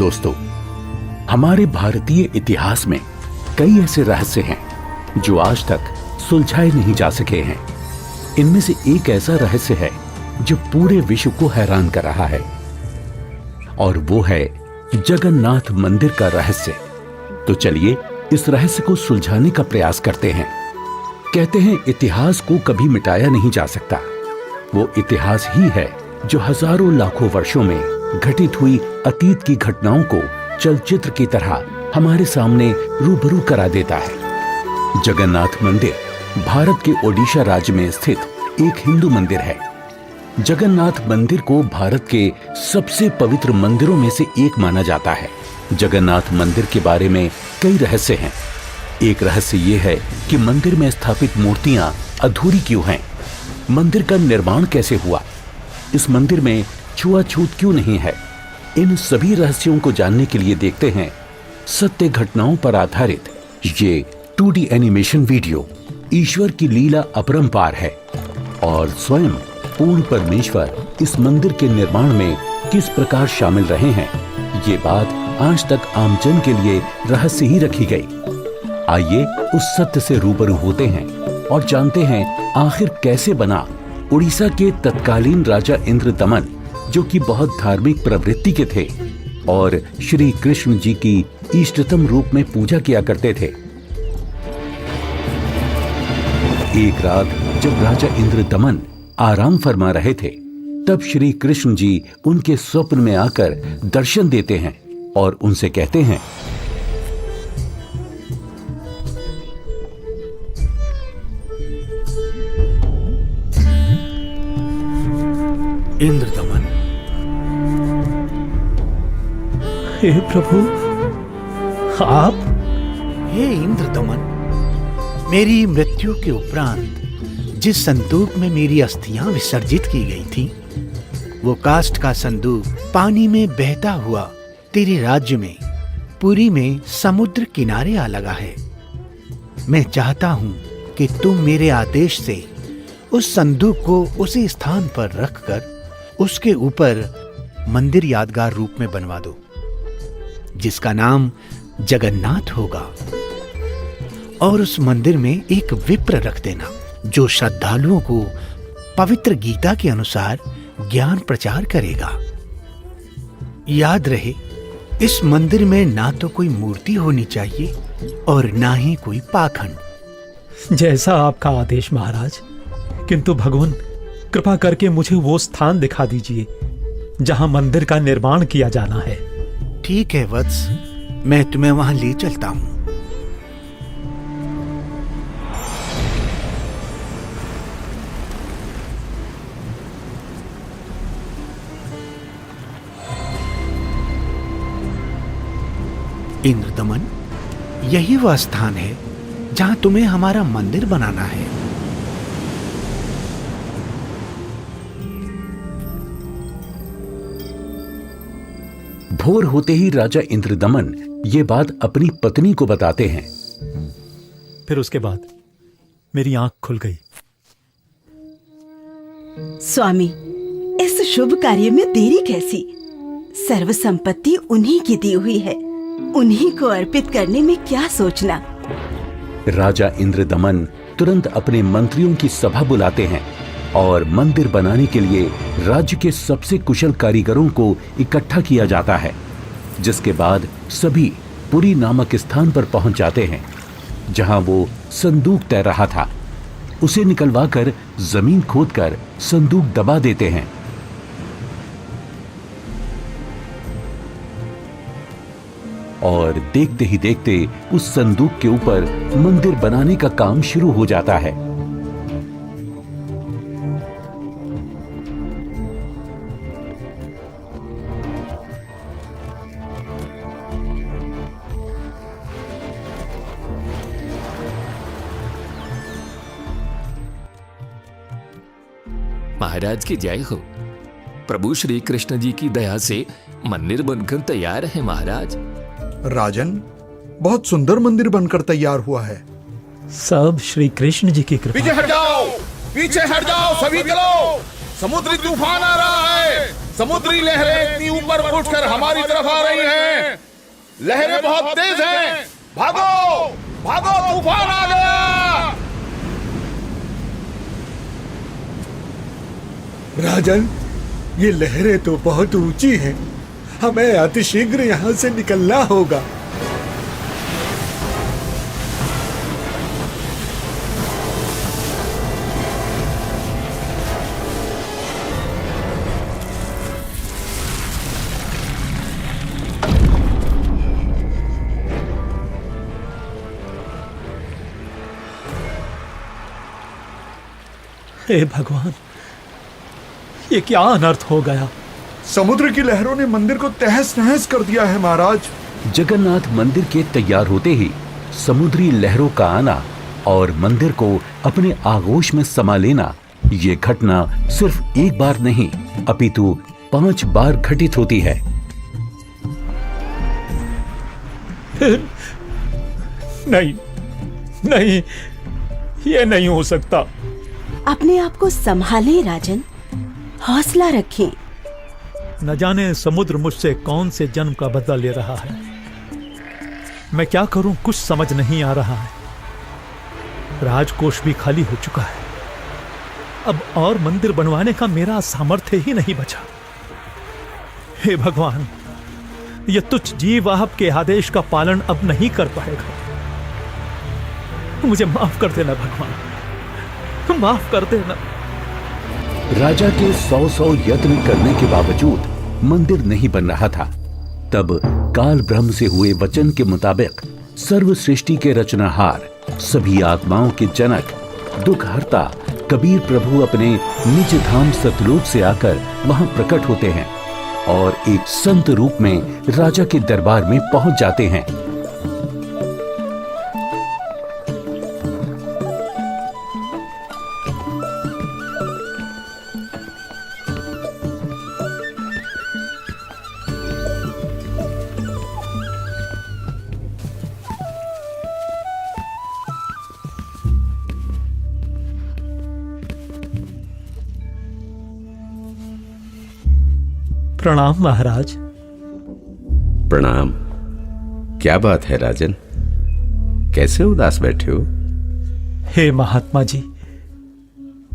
दोस्तों, हमारे भारतीय इतिहास में कई ऐसे रहस्य हैं जो आज तक सुलझाए नहीं जा सके हैं। इनमें से एक ऐसा रहस्य है जो पूरे विश्व को हैरान कर रहा है, और वो है जगन्नाथ मंदिर का रहस्य। तो चलिए इस रहस्य को सुलझाने का प्रयास करते हैं। कहते हैं इतिहास को कभी मिटाया नहीं जा सकता। वो इतिहास ही है जो हजारों लाखों वर्षों में घटित हुई अतीत की घटनाओं को चलचित्र की तरह हमारे सामने रूबरू करा देता है। जगन्नाथ मंदिर भारत के ओडिशा राज्य में स्थित एक हिंदू मंदिर है। जगन्नाथ मंदिर को भारत के सबसे पवित्र मंदिरों में से एक माना जाता है। जगन्नाथ मंदिर के बारे में कई रहस्य हैं। एक रहस्य ये है कि मंदिर में स्थापित मूर्तियां अधूरी क्यों हैं? मंदिर का निर्माण कैसे हुआ? इस मंदिर में छुआछूत क्यों नहीं है? इन सभी रहस्यों को जानने के लिए देखते हैं सत्य घटनाओं पर आधारित ये 2D एनिमेशन वीडियो। ईश्वर की लीला अपरंपार है और स्वयं पूर्ण परमेश्वर इस मंदिर के निर्माण में किस प्रकार शामिल रहे हैं, ये बात आज तक आमजन के लिए रहस्य ही रखी गई। आइए उस सत्य से रूबरू होते हैं और जानते हैं आखिर कैसे बना उड़ीसा के तत्कालीन राजा इंद्रदमन, जो कि बहुत धार्मिक प्रवृत्ति के थे और श्री कृष्ण जी की इष्टतम रूप में पूजा किया करते थे। एक रात जब राजा इंद्रदमन आराम फरमा रहे थे, तब श्री कृष्ण जी उनके स्वप्न में आकर दर्शन देते हैं और उनसे कहते हैं, इंद्रदमन। हे प्रभु, आप? हे इंद्रदमन, मेरी मृत्यु के उपरांत जिस संदूक में मेरी अस्थियां विसर्जित की गई थी, वो काष्ठ का संदूक पानी में बहता हुआ तेरे राज्य में पुरी में समुद्र किनारे आ लगा है। मैं चाहता हूं कि तुम मेरे आदेश से उस संदूक को उसी स्थान पर रखकर उसके ऊपर मंदिर यादगार रूप में बनवा दो, जिसका नाम जगन्नाथ होगा। और उस मंदिर में एक विप्र रख देना जो श्रद्धालुओं को पवित्र गीता के अनुसार ज्ञान प्रचार करेगा। याद रहे, इस मंदिर में ना तो कोई मूर्ति होनी चाहिए और ना ही कोई पाखंड। जैसा आपका आदेश महाराज। किंतु भगवान, कृपा करके मुझे वो स्थान दिखा दीजिए जहां मंदिर का निर्माण किया जाना है। ठीक है वत्स, मैं तुम्हें वहां ले चलता हूं। इंद्रदमन, यही वह स्थान है जहां तुम्हें हमारा मंदिर बनाना है। भोर होते ही राजा इंद्रदमन ये बात अपनी पत्नी को बताते हैं। फिर उसके बाद मेरी आंख खुल गई। स्वामी, इस शुभ कार्य में देरी कैसी? सर्व संपत्ति उन्हीं की दी हुई है, उन्हीं को अर्पित करने में क्या सोचना। राजा इंद्रदमन तुरंत अपने मंत्रियों की सभा बुलाते हैं और मंदिर बनाने के लिए राज्य के सबसे कुशल कारीगरों को इकट्ठा किया जाता है। जिसके बाद सभी पुरी नामक स्थान पर पहुंच जाते हैं जहां वो संदूक तैर रहा था। उसे निकलवाकर जमीन खोदकर संदूक दबा देते हैं। और देखते ही देखते उस संदूक के ऊपर मंदिर बनाने का काम शुरू हो जाता है। महाराज की जय हो। प्रभु श्री कृष्ण जी की दया से मंदिर बनकर तैयार है महाराज। राजन, बहुत सुंदर मंदिर बनकर तैयार हुआ है। सब श्री कृष्ण जी की कृपा। पीछे हट जाओ, पीछे हट जाओ सभी, चलो, समुद्री तूफान आ रहा है, समुद्री लहरें इतनी ऊपर उठकर हमारी तरफ आ रही हैं। लहरें बहुत तेज हैं। भागो भागो, तूफान आ गया। राजन, ये लहरें तो बहुत ऊंची हैं। हमें अतिशीघ्र यहाँ से निकलना होगा। हे भगवान, ये क्या अनर्थ हो गया। समुद्र की लहरों ने मंदिर को तहस नहस कर दिया है महाराज। जगन्नाथ मंदिर के तैयार होते ही समुद्री लहरों का आना और मंदिर को अपने आगोश में समा लेना, ये घटना सिर्फ एक बार नहीं अपितु 5 बार घटित होती है। नहीं नहीं, ये नहीं हो सकता। अपने आप को संभालें राजन, हौसला रखें। न जाने समुद्र मुझसे कौन से जन्म का बदला ले रहा है। मैं क्या करूं, कुछ समझ नहीं आ रहा है। राजकोष भी खाली हो चुका है। अब और मंदिर बनवाने का मेरा सामर्थ्य ही नहीं बचा। हे भगवान, यह तुच्छ जीव आपके आदेश का पालन अब नहीं कर पाएगा। मुझे माफ कर देना भगवान, माफ कर देना। राजा के 100 यत्न करने के बावजूद मंदिर नहीं बन रहा था। तब काल ब्रह्म से हुए वचन के मुताबिक सर्व सृष्टि के रचनाहार, सभी आत्माओं के जनक, दुखहर्ता कबीर प्रभु अपने निज धाम सतलोक से आकर वहां प्रकट होते हैं और एक संत रूप में राजा के दरबार में पहुंच जाते हैं। प्रणाम महाराज। प्रणाम। क्या बात है राजन, कैसे उदास बैठे हो? हे महात्मा जी,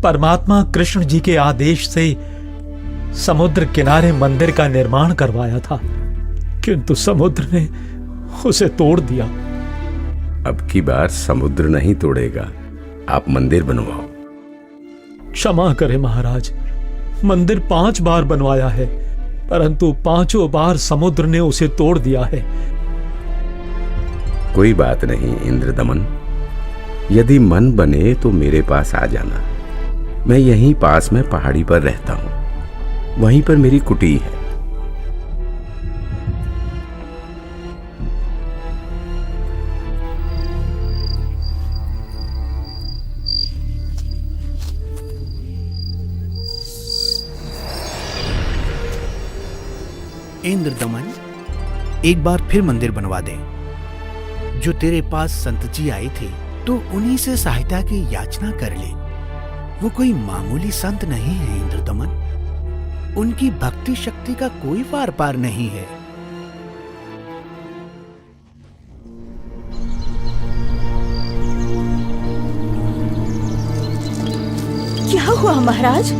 परमात्मा कृष्ण जी के आदेश से समुद्र किनारे मंदिर का निर्माण करवाया था, किंतु समुद्र ने उसे तोड़ दिया। अब की बार समुद्र नहीं तोड़ेगा, आप मंदिर बनवाओ। क्षमा करें महाराज, मंदिर 5 बार बनवाया है, परंतु 5 बार समुद्र ने उसे तोड़ दिया है। कोई बात नहीं इंद्रदमन, यदि मन बने तो मेरे पास आ जाना। मैं यहीं पास में पहाड़ी पर रहता हूं, वहीं पर मेरी कुटी है। इंद्रदमन, एक बार फिर मंदिर बनवा दे। जो तेरे पास संत जी आए थे तो उन्हीं से सहायता की याचना कर ले। वो कोई मामूली संत नहीं है इंद्रदमन, उनकी भक्ति शक्ति का कोई पार पार नहीं है। क्या हुआ महाराज?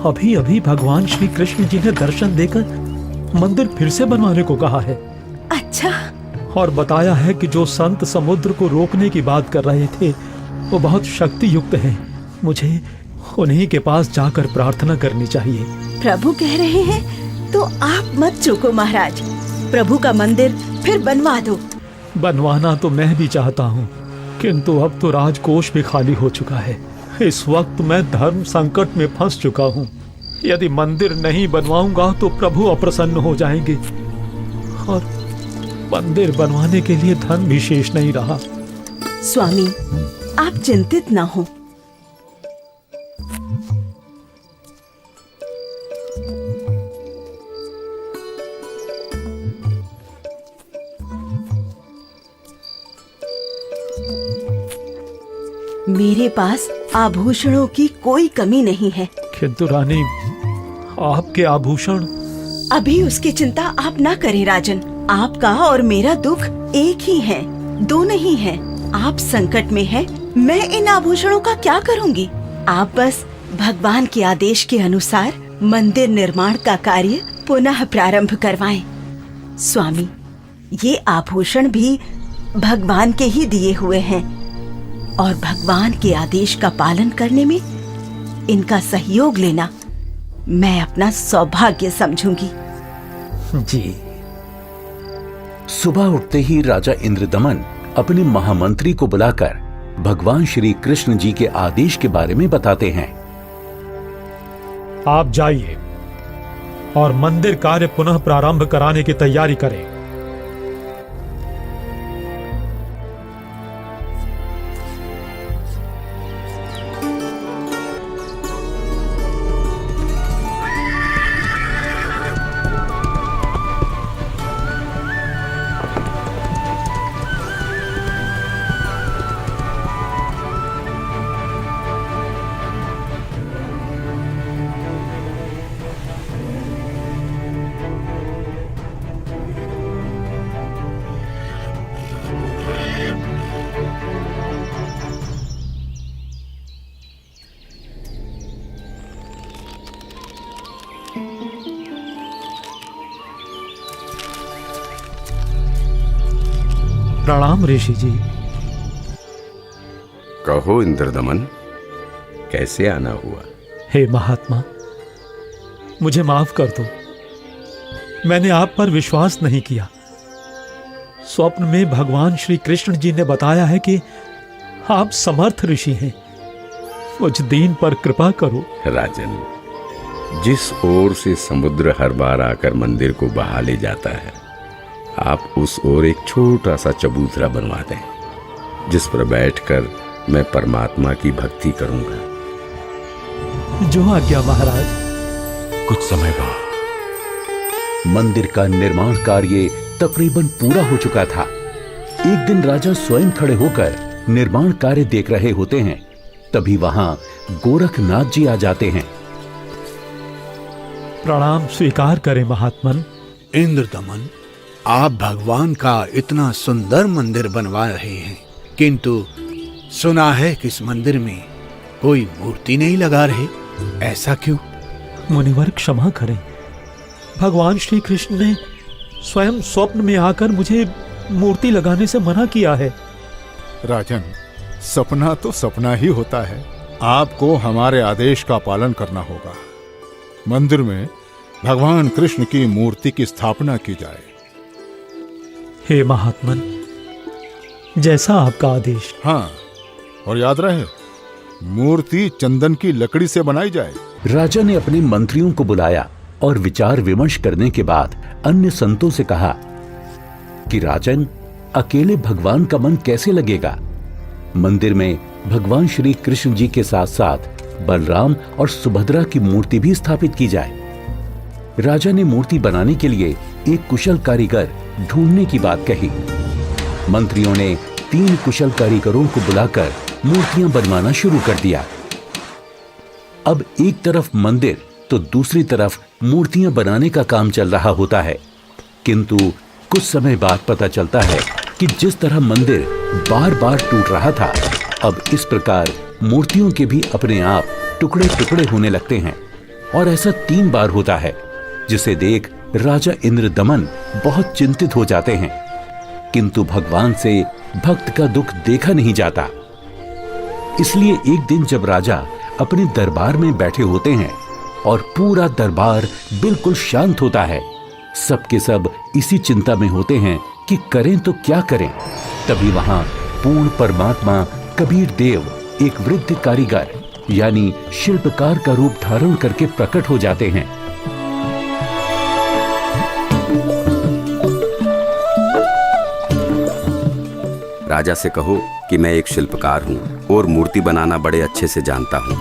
अभी अभी भगवान श्री कृष्ण जी ने दर्शन देकर मंदिर फिर से बनवाने को कहा है। अच्छा। और बताया है कि जो संत समुद्र को रोकने की बात कर रहे थे वो बहुत शक्ति युक्त हैं। मुझे उन्हीं के पास जाकर प्रार्थना करनी चाहिए। प्रभु कह रहे हैं तो आप मत चूको महाराज, प्रभु का मंदिर फिर बनवा दो। बनवाना तो मैं भी चाहता हूँ, किंतु अब तो राजकोष भी खाली हो चुका है। इस वक्त मैं धर्म संकट में फंस चुका हूँ। यदि मंदिर नहीं बनवाऊंगा तो प्रभु अप्रसन्न हो जाएंगे और मंदिर बनवाने के लिए धन भी शेष नहीं रहा। स्वामी, आप चिंतित ना हो। मेरे पास आभूषणों की कोई कमी नहीं है। किंतु रानी, आपके आभूषण। अभी उसकी चिंता आप ना करें राजन। आपका और मेरा दुख एक ही है, दो नहीं है। आप संकट में हैं, मैं इन आभूषणों का क्या करूंगी? आप बस भगवान के आदेश के अनुसार मंदिर निर्माण का कार्य पुनः प्रारंभ करवाएं। स्वामी, ये आभूषण भी भगवान के ही दिए हुए हैं और भगवान के आदेश का पालन करने में इनका सहयोग लेना मैं अपना सौभाग्य समझूंगी। जी। सुबह उठते ही राजा इंद्रदमन अपने महामंत्री को बुलाकर भगवान श्री कृष्ण जी के आदेश के बारे में बताते हैं। आप जाइए और मंदिर कार्य पुनः प्रारंभ कराने की तैयारी करें। प्रणाम ऋषि जी। कहो इंद्रदमन, कैसे आना हुआ? हे महात्मा, मुझे माफ कर दो। मैंने आप पर विश्वास नहीं किया। स्वप्न में भगवान श्री कृष्ण जी ने बताया है कि आप समर्थ ऋषि हैं। मुझ दीन पर कृपा करो। राजन, जिस ओर से समुद्र हर बार आकर मंदिर को बहा ले जाता है, आप उस ओर एक छोटा सा चबूतरा बनवा दें, जिस पर बैठकर मैं परमात्मा की भक्ति करूंगा। जो आज्ञा महाराज। कुछ समय बाद मंदिर का निर्माण कार्य तकरीबन पूरा हो चुका था। एक दिन राजा स्वयं खड़े होकर निर्माण कार्य देख रहे होते हैं। तभी वहां गोरखनाथ जी आ जाते हैं। प्रणाम स्वीकार करें महात्मन। इंद्रदमन, आप भगवान का इतना सुंदर मंदिर बनवा रहे हैं, किंतु सुना है कि इस मंदिर में कोई मूर्ति नहीं लगा रहे। ऐसा क्यों? मुनिवर क्षमा करें। भगवान श्री कृष्ण ने स्वयं स्वप्न में आकर मुझे मूर्ति लगाने से मना किया है। राजन, सपना तो सपना ही होता है। आपको हमारे आदेश का पालन करना होगा। मंदिर में भगवान कृष्ण की मूर्ति की स्थापना की जाए। हे महात्मन, जैसा आपका आदेश। हाँ, और याद रहे, मूर्ति चंदन की लकड़ी से बनाई जाए। राजा ने अपने मंत्रियों को बुलाया और विचार विमर्श करने के बाद अन्य संतों से कहा कि राजन, अकेले भगवान का मन कैसे लगेगा? मंदिर में भगवान श्री कृष्ण जी के साथ साथ बलराम और सुभद्रा की मूर्ति भी स्थापित की जाए। राजा ने मूर्ति बनाने के लिए एक कुशल कारीगर ढूंढने की बात कही। मंत्रियों ने 3 कुशल कारीगरों को बुलाकर मूर्तियां बनवाना शुरू कर दिया। अब एक तरफ मंदिर तो दूसरी तरफ मूर्तियां बनाने का काम चल रहा होता है, किंतु कुछ समय बाद पता चलता है कि जिस तरह मंदिर बार बार टूट रहा था, अब इस प्रकार मूर्तियों के भी अपने आप टुकड़े टुकड़े होने लगते हैं। और ऐसा 3 बार होता है, जिसे देख राजा इंद्रदमन बहुत चिंतित हो जाते हैं। किंतु भगवान से भक्त का दुख देखा नहीं जाता। इसलिए एक दिन जब राजा अपने दरबार में बैठे होते हैं और पूरा दरबार बिल्कुल शांत होता है, सबके सब इसी चिंता में होते हैं कि करें तो क्या करें। तभी वहां पूर्ण परमात्मा कबीर देव, एक वृद्ध कारीगर यानी शिल्पकार का रूप धारण करके प्रकट हो जाते हैं। राजा से कहो कि मैं एक शिल्पकार हूँ और मूर्ति बनाना बड़े अच्छे से जानता हूँ।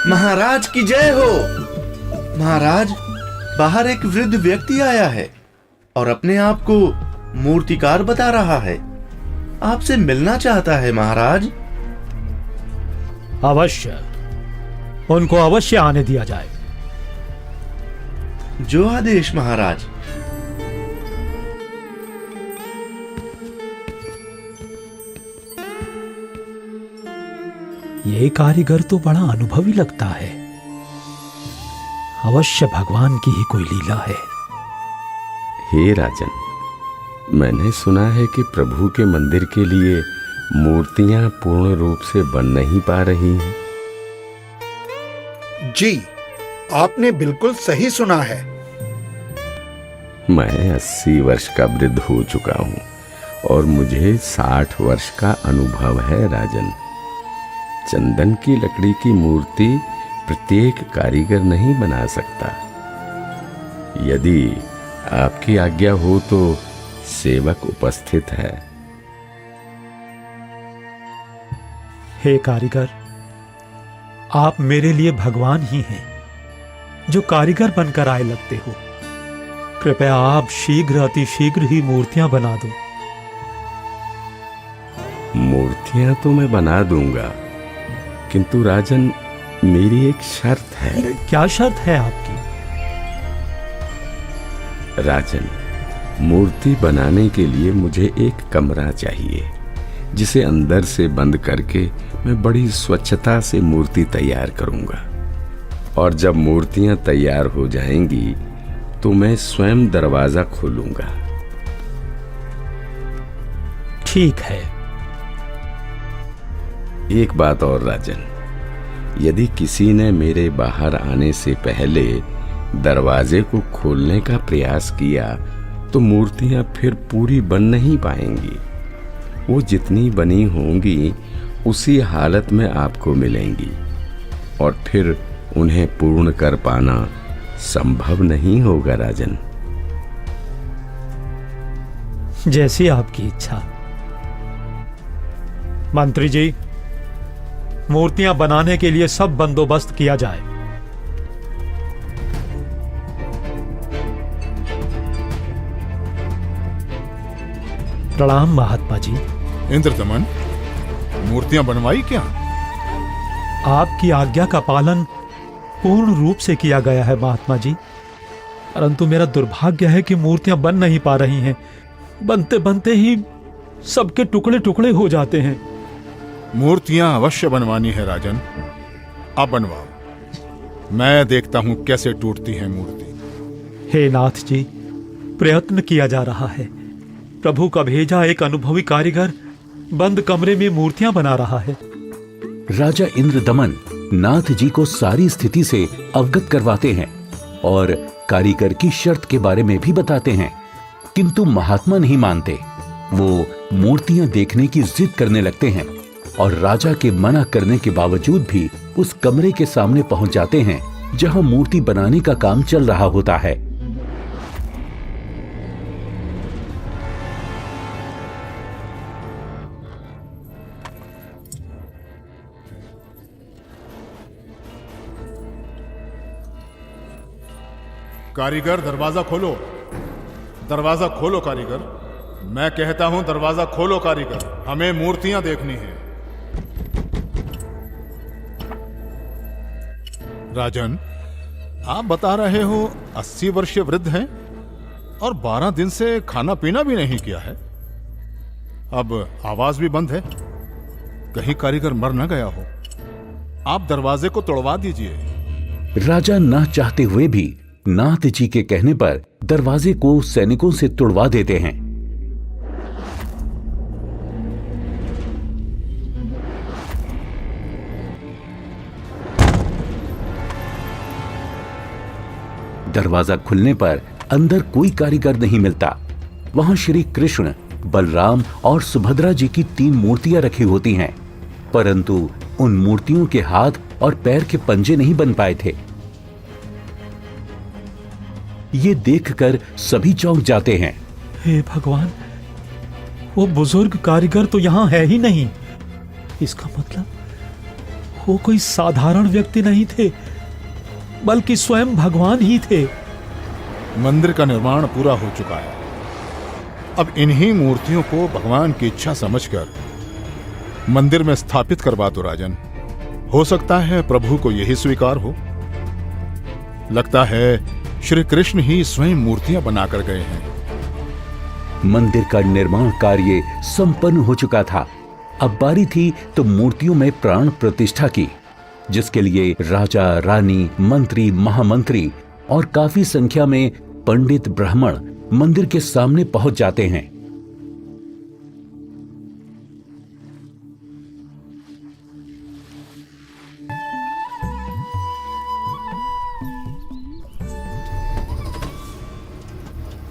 महाराज की जय हो। महाराज, बाहर एक वृद्ध व्यक्ति आया है और अपने आप को मूर्तिकार बता रहा है। आपसे मिलना चाहता है महाराज। अवश्य, उनको अवश्य आने दिया जाए। जो आदेश महाराज। ये कारीगर तो बड़ा अनुभवी लगता है। अवश्य भगवान की ही कोई लीला है। हे राजन, मैंने सुना है कि प्रभु के मंदिर के लिए मूर्तियां पूर्ण रूप से बन नहीं पा रही हैं। जी, आपने बिल्कुल सही सुना है। मैं 80 वर्ष का वृद्ध हो चुका हूं और मुझे 60 वर्ष का अनुभव है राजन। चंदन की लकड़ी की मूर्ति प्रत्येक कारीगर नहीं बना सकता। यदि आपकी आज्ञा हो तो सेवक उपस्थित है। हे कारीगर, आप मेरे लिए भगवान ही हैं, जो कारीगर बनकर आए लगते हो। कृपया आप शीघ्र, अति शीघ्र ही मूर्तियां बना दो। मूर्तियां तो मैं बना दूंगा, किंतु राजन, मेरी एक शर्त है। क्या शर्त है आपकी? राजन, मूर्ति बनाने के लिए मुझे एक कमरा चाहिए, जिसे अंदर से बंद करके मैं बड़ी स्वच्छता से मूर्ति तैयार करूंगा। और जब मूर्तियां तैयार हो जाएंगी तो मैं स्वयं दरवाजा खोलूंगा। ठीक है। एक बात और राजन, यदि किसी ने मेरे बाहर आने से पहले दरवाजे को खोलने का प्रयास किया तो मूर्तियां फिर पूरी बन नहीं पाएंगी। वो जितनी बनी होंगी उसी हालत में आपको मिलेंगी और फिर उन्हें पूर्ण कर पाना संभव नहीं होगा राजन। जैसी आपकी इच्छा। मंत्री जी, मूर्तियां बनाने के लिए सब बंदोबस्त किया जाए। प्रणाम महात्मा जी। इंद्रदमन, मूर्तियां बनवाई क्या? आपकी आज्ञा का पालन पूर्ण रूप से किया गया है महात्मा जी, परंतु मेरा दुर्भाग्य है कि मूर्तियां बन नहीं पा रही हैं। बनते बनते ही सबके टुकड़े टुकड़े हो जाते हैं। मूर्तियां अवश्य बनवानी है राजन, आप बनवाओ। मैं देखता हूं कैसे टूटती है मूर्ति। हे नाथ जी, प्रयत्न किया जा रहा है। प्रभु का भेजा एक अनुभवी कारीगर बंद कमरे में मूर्तियां बना रहा है। राजा इंद्रदमन नाथ जी को सारी स्थिति से अवगत करवाते हैं और कारीगर की शर्त के बारे में भी बताते हैं, किंतु महात्मा नहीं मानते। वो मूर्तियां देखने की जिद करने लगते हैं और राजा के मना करने के बावजूद भी उस कमरे के सामने पहुंच जाते हैं जहां मूर्ति बनाने का काम चल रहा होता है। कारीगर, दरवाजा खोलो। दरवाजा खोलो कारीगर। मैं कहता हूं दरवाजा खोलो कारीगर, हमें मूर्तियां देखनी हैं। राजन, आप बता रहे हो 80 वर्षीय वृद्ध हैं और 12 दिन से खाना पीना भी नहीं किया है। अब आवाज भी बंद है, कहीं कारीगर मर न गया हो। आप दरवाजे को तोड़वा दीजिए। राजा ना चाहते हुए भी नाथ जी के कहने पर दरवाजे को सैनिकों से तुड़वा देते हैं। दरवाजा खुलने पर अंदर कोई कारीगर नहीं मिलता। वहां श्री कृष्ण, बलराम और सुभद्रा जी की 3 मूर्तियां रखी होती हैं, परंतु उन मूर्तियों के हाथ और पैर के पंजे नहीं बन पाए थे। ये देखकर सभी चौंक जाते हैं। हे भगवान, वो बुजुर्ग कारीगर तो यहां है ही नहीं। इसका मतलब वो कोई साधारण व्यक्ति नहीं थे, बल्कि स्वयं भगवान ही थे। मंदिर का निर्माण पूरा हो चुका है। अब इन्हीं मूर्तियों को भगवान की इच्छा समझकर मंदिर में स्थापित करवा दो राजन। हो सकता है प्रभु को यही स्वीकार हो। लगता है श्री कृष्ण ही स्वयं मूर्तियां बनाकर गए हैं। मंदिर का निर्माण कार्य संपन्न हो चुका था। अब बारी थी तो मूर्तियों में प्राण प्रतिष्ठा की, जिसके लिए राजा, रानी, मंत्री, महामंत्री और काफी संख्या में पंडित ब्राह्मण मंदिर के सामने पहुंच जाते हैं।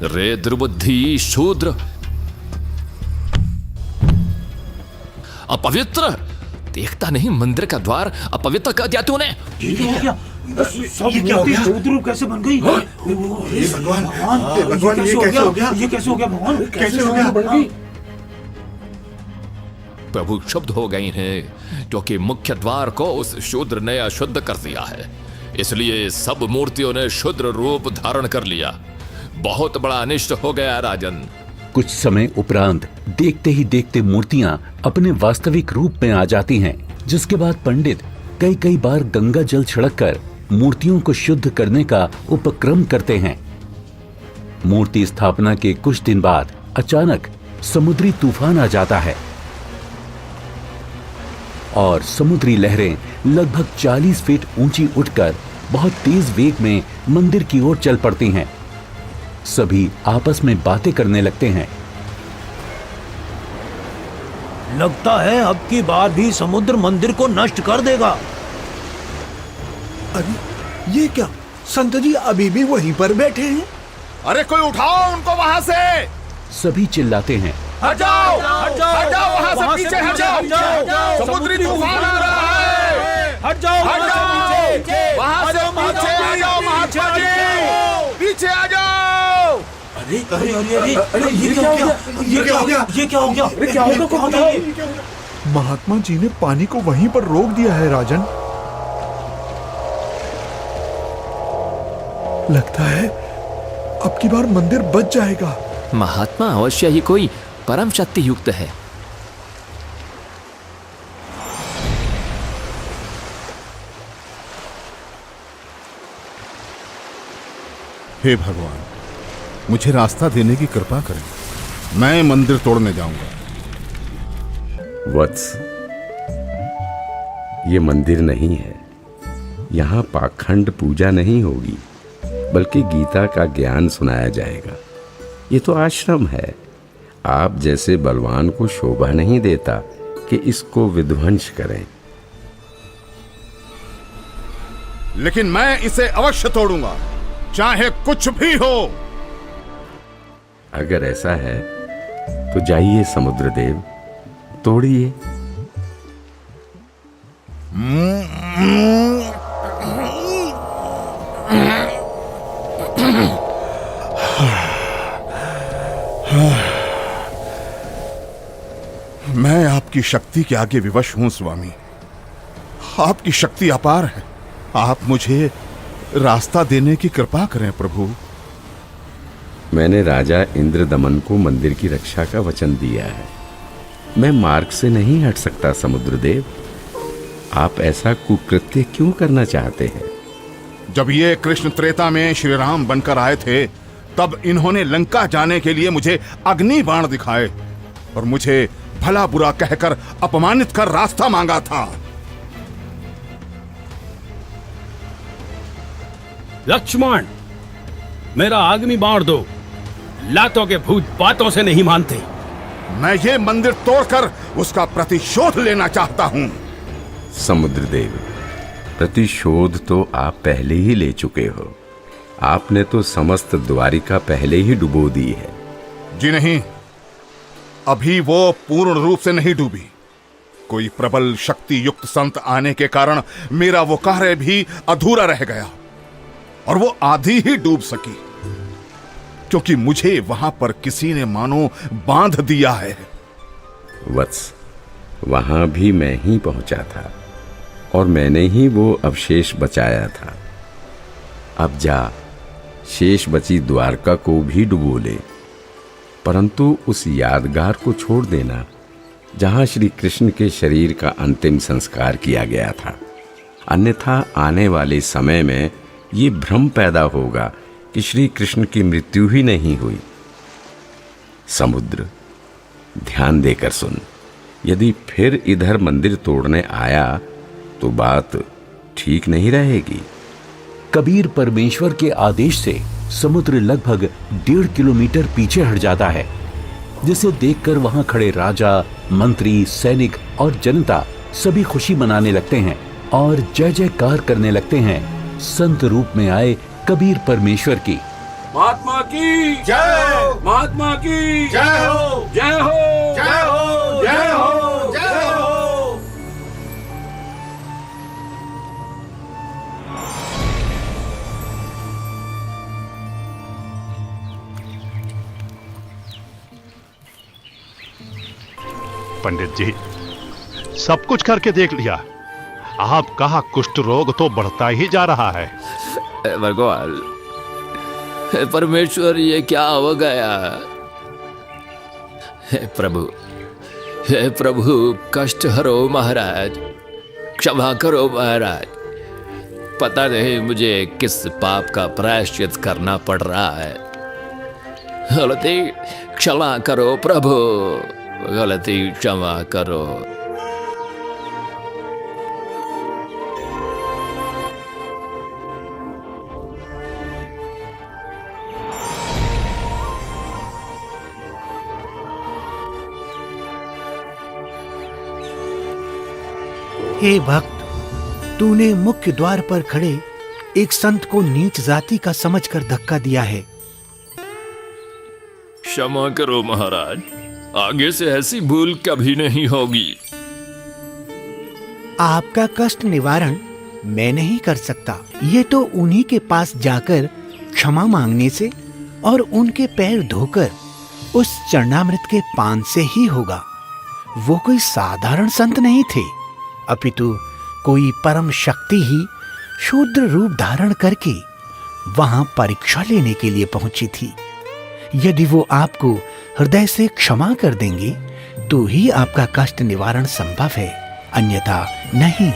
रे दुर्बुद्धि शूद्र, अपवित्र! देखता नहीं मंदिर का द्वार अपवित्र कर दिया तूने। ये क्या हो गया? शूद्र कैसे बन गई? भगवान, ये कैसे हो गया? ये कैसे हो गया भगवान? कैसे हो गया? प्रभु क्षुब्ध हो गई हैं क्योंकि मुख्य द्वार को उस शूद्र ने अशुद्ध कर दिया है, इसलिए सब मूर्तियों ने शूद्र रूप धारण कर लिया। बहुत बड़ा अनिष्ट हो गया राजन। कुछ समय उपरांत देखते ही देखते मूर्तियां अपने वास्तविक रूप में आ जाती हैं, जिसके बाद पंडित कई बार गंगा जल छिड़ककर मूर्तियों को शुद्ध करने का उपक्रम करते हैं। मूर्ति स्थापना के कुछ दिन बाद अचानक समुद्री तूफान आ जाता है और समुद्री लहरें लगभग 40 फीट ऊंची उठकर बहुत तेज वेग में मंदिर की ओर चल पड़ती हैं। सभी आपस में बातें करने लगते हैं। लगता है अब की बार भी समुद्र मंदिर को नष्ट कर देगा। अरे ये क्या? संत जी अभी भी वहीं पर बैठे हैं। अरे कोई उठाओ उनको वहां से। सभी चिल्लाते हैं, हट जाओ, हट जाओ, हट जाओ, वहां से पीछे हट जाओ, समुद्री तूफान आ रहा है। हट जाओ, हट जाओ, वहां से पीछे आ जाओ, महात्मा जी, पीछे आ जाओ। अरे अरे अरे अरे अरे ये क्या हो गया? ये क्या हो गया? ये क्या हो गया? अरे क्या हो गया? महात्मा जी ने पानी को वहीं पर रोक दिया है राजन। लगता है अब की बार मंदिर बच जाएगा। महात्मा अवश्य ही कोई परम शक्ति युक्त है। हे भगवान, मुझे रास्ता देने की कृपा करें। मैं मंदिर तोड़ने जाऊंगा। वत्स, ये मंदिर नहीं है। यहाँ पाखंड पूजा नहीं होगी, बल्कि गीता का ज्ञान सुनाया जाएगा। ये तो आश्रम है। आप जैसे बलवान को शोभा नहीं देता कि इसको विध्वंस करें। लेकिन मैं इसे अवश्य तोड़ूंगा, चाहे कुछ भी हो। अगर ऐसा है तो जाइए समुद्रदेव, तोड़िए। मैं आपकी शक्ति के आगे विवश हूं स्वामी। आपकी शक्ति अपार है। आप मुझे रास्ता देने की कृपा करें प्रभु। मैंने राजा इंद्रदमन को मंदिर की रक्षा का वचन दिया है। मैं मार्ग से नहीं हट सकता समुद्रदेव। आप ऐसा कुकृत्य क्यों करना चाहते हैं? जब ये कृष्ण त्रेता में श्री राम बनकर आए थे, तब इन्होंने लंका जाने के लिए मुझे अग्नि बाण दिखाए और मुझे भला बुरा कहकर अपमानित कर रास्ता मांगा था। लक्ष्मण, मेरा अग्नि बाण दो। लातों के भूत बातों से नहीं मानते। मैं ये मंदिर तोड़कर उसका प्रतिशोध लेना चाहता हूं। समुद्रदेव, प्रतिशोध तो आप पहले ही ले चुके हो। आपने तो समस्त द्वारिका पहले ही डुबो दी है। जी नहीं, अभी वो पूर्ण रूप से नहीं डूबी। कोई प्रबल शक्ति युक्त संत आने के कारण मेरा वो कार्य भी अधूरा रह गया और वो आधी ही डूब सकी, क्योंकि मुझे वहां पर किसी ने मानो बांध दिया है। वत्स, वहां भी मैं ही पहुंचा था और मैंने ही वो अवशेष बचाया था। अब जा, शेष बची द्वारका को भी डुबो ले, परंतु उस यादगार को छोड़ देना जहां श्री कृष्ण के शरीर का अंतिम संस्कार किया गया था। अन्यथा आने वाले समय में ये भ्रम पैदा होगा कि श्री कृष्ण की मृत्यु ही नहीं हुई। समुद्र, ध्यान देकर सुन। यदि फिर इधर मंदिर तोड़ने आया तो बात ठीक नहीं रहेगी। कबीर परमेश्वर के आदेश से समुद्र लगभग 1.5 किलोमीटर पीछे हट जाता है, जिसे देखकर वहां खड़े राजा, मंत्री, सैनिक और जनता सभी खुशी मनाने लगते हैं और जय जयकार करने लगते हैं संत रूप में आए कबीर परमेश्वर की। महात्मा की जय, महात्मा की जय हो, जय हो, जय हो, जय हो, जय हो। पंडित जी, सब कुछ करके देख लिया। आपका कुष्ठ रोग तो बढ़ता ही जा रहा है। भगवान, हे परमेश्वर, ये क्या हो गया? हे प्रभु, कष्ट हरो महाराज, क्षमा करो महाराज। पता नहीं मुझे किस पाप का प्रायश्चित करना पड़ रहा है। गलती क्षमा करो प्रभु, गलती क्षमा करो। हे भक्त, तूने मुख्य द्वार पर खड़े एक संत को नीच जाति का समझकर धक्का दिया है। क्षमा करो महाराज, आगे से ऐसी भूल कभी नहीं होगी। आपका कष्ट निवारण मैं नहीं कर सकता। ये तो उन्हीं के पास जाकर क्षमा मांगने से और उनके पैर धोकर उस चरणामृत के पान से ही होगा। वो कोई साधारण संत नहीं थे, अपितु कोई परम शक्ति ही शूद्र रूप धारण करके वहां परीक्षा लेने के लिए पहुंची थी। यदि वो आपको हृदय से क्षमा कर देंगे तो ही आपका कष्ट निवारण संभव है, अन्यथा नहीं।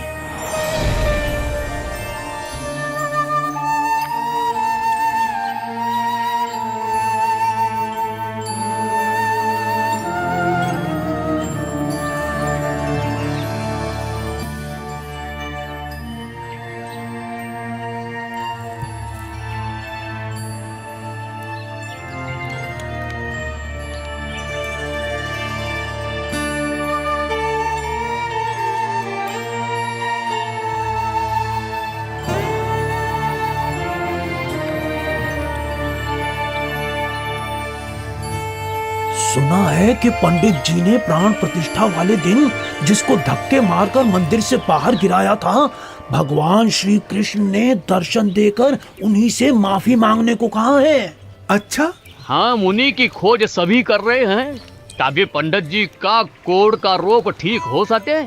सुना है कि पंडित जी ने प्राण प्रतिष्ठा वाले दिन जिसको धक्के मारकर मंदिर से बाहर गिराया था, भगवान श्री कृष्ण ने दर्शन देकर उन्हीं से माफी मांगने को कहा है। अच्छा? हाँ, मुनि की खोज सभी कर रहे हैं ताकि पंडित जी का कोढ़ का रोग ठीक हो सके।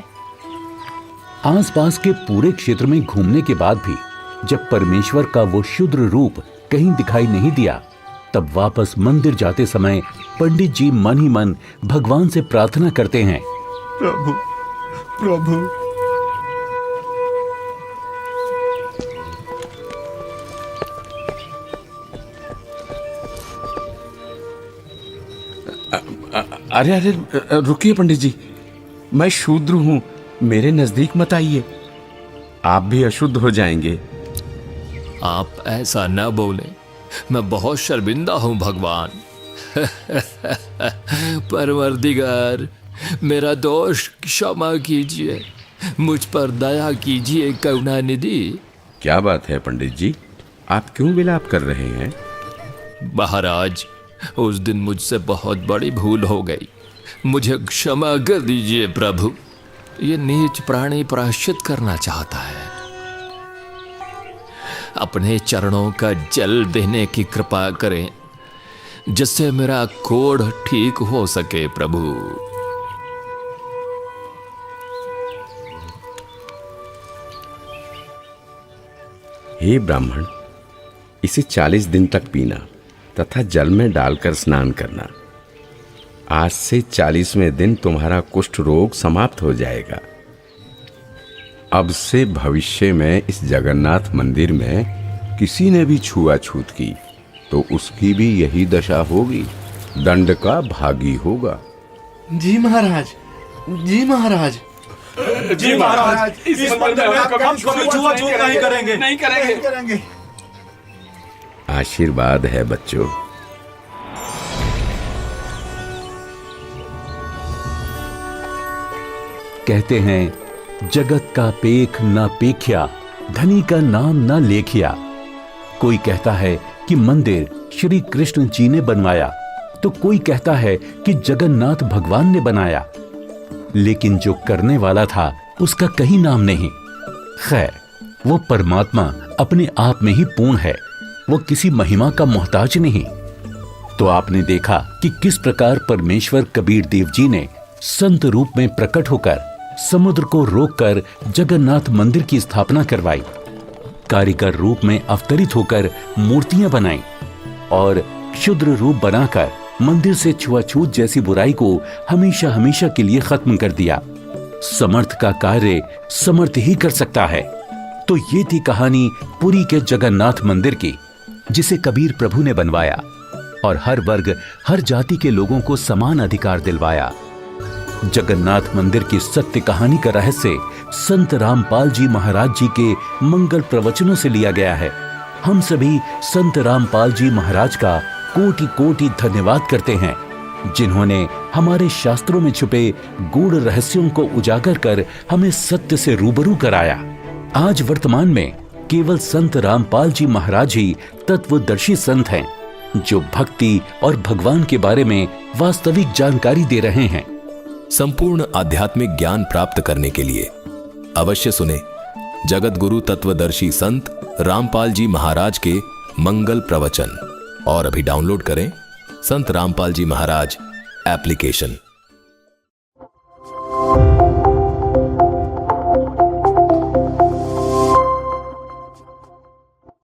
आसपास के पूरे क्षेत्र में घूमने के बाद भी जब परमेश्वर का वो शुद्र रूप कहीं दिखाई नहीं दिया, तब वापस मंदिर जाते समय पंडित जी मन ही मन भगवान से प्रार्थना करते हैं, प्रभु, प्रभु, अरे रुकिए पंडित जी, मैं शूद्र हूं, मेरे नजदीक मत आइए, आप भी अशुद्ध हो जाएंगे। आप ऐसा न बोले, मैं बहुत शर्मिंदा हूं भगवान। परवरदिगार, मेरा दोष क्षमा कीजिए, मुझ पर दया कीजिए करुणानिधि। क्या बात है पंडित जी, आप क्यों विलाप कर रहे हैं? महाराज, उस दिन मुझसे बहुत बड़ी भूल हो गई, मुझे क्षमा कर दीजिए प्रभु। ये नीच प्राणी प्रायश्चित करना चाहता है, अपने चरणों का जल देने की कृपा करें जिससे मेरा कोढ़ ठीक हो सके प्रभु। हे ब्राह्मण, इसे 40 दिन तक पीना तथा जल में डालकर स्नान करना। आज से 40वें दिन तुम्हारा कुष्ठ रोग समाप्त हो जाएगा। अब से भविष्य में इस जगन्नाथ मंदिर में किसी ने भी छुआछूत की तो उसकी भी यही दशा होगी, दंड का भागी होगा। जी महाराज, जी महाराज। जी महाराज, इस मंदिर में हम कभी छुआछूत नहीं करेंगे, नहीं करेंगे। आशीर्वाद है बच्चों। कहते हैं जगत का पेख ना पेख्या, धनी का नाम ना लेखिया। कोई कहता है कि मंदिर श्री कृष्ण जी ने बनवाया, तो कोई कहता है कि जगन्नाथ भगवान ने बनाया, लेकिन जो करने वाला था उसका कहीं नाम नहीं। खैर, वो परमात्मा अपने आप में ही पूर्ण है, वो किसी महिमा का मोहताज नहीं। तो आपने देखा कि किस प्रकार परमेश्वर कबीर देव जी ने संत रूप में प्रकट होकर समुद्र को रोककर जगन्नाथ मंदिर की स्थापना करवाई, कारीगर रूप में अवतरित होकर मूर्तियां बनाई और क्षुद्र रूप बनाकर मंदिर से छुआछूत जैसी बुराई को हमेशा हमेशा के लिए खत्म कर दिया। समर्थ का कार्य समर्थ ही कर सकता है। तो ये थी कहानी पुरी के जगन्नाथ मंदिर की, जिसे कबीर प्रभु ने बनवाया और हर वर्ग हर जाति के लोगों को समान अधिकार दिलवाया। जगन्नाथ मंदिर की सत्य कहानी का रहस्य संत रामपाल जी महाराज जी के मंगल प्रवचनों से लिया गया है। हम सभी संत रामपाल जी महाराज का कोटि कोटि धन्यवाद करते हैं, जिन्होंने हमारे शास्त्रों में छुपे गूढ़ रहस्यों को उजागर कर हमें सत्य से रूबरू कराया। आज वर्तमान में केवल संत रामपाल जी महाराज ही तत्वदर्शी संत हैं, जो भक्ति और भगवान के बारे में वास्तविक जानकारी दे रहे हैं। संपूर्ण आध्यात्मिक ज्ञान प्राप्त करने के लिए अवश्य सुने जगत गुरु तत्वदर्शी संत रामपाल जी महाराज के मंगल प्रवचन और अभी डाउनलोड करें संत रामपाल जी महाराज एप्लीकेशन।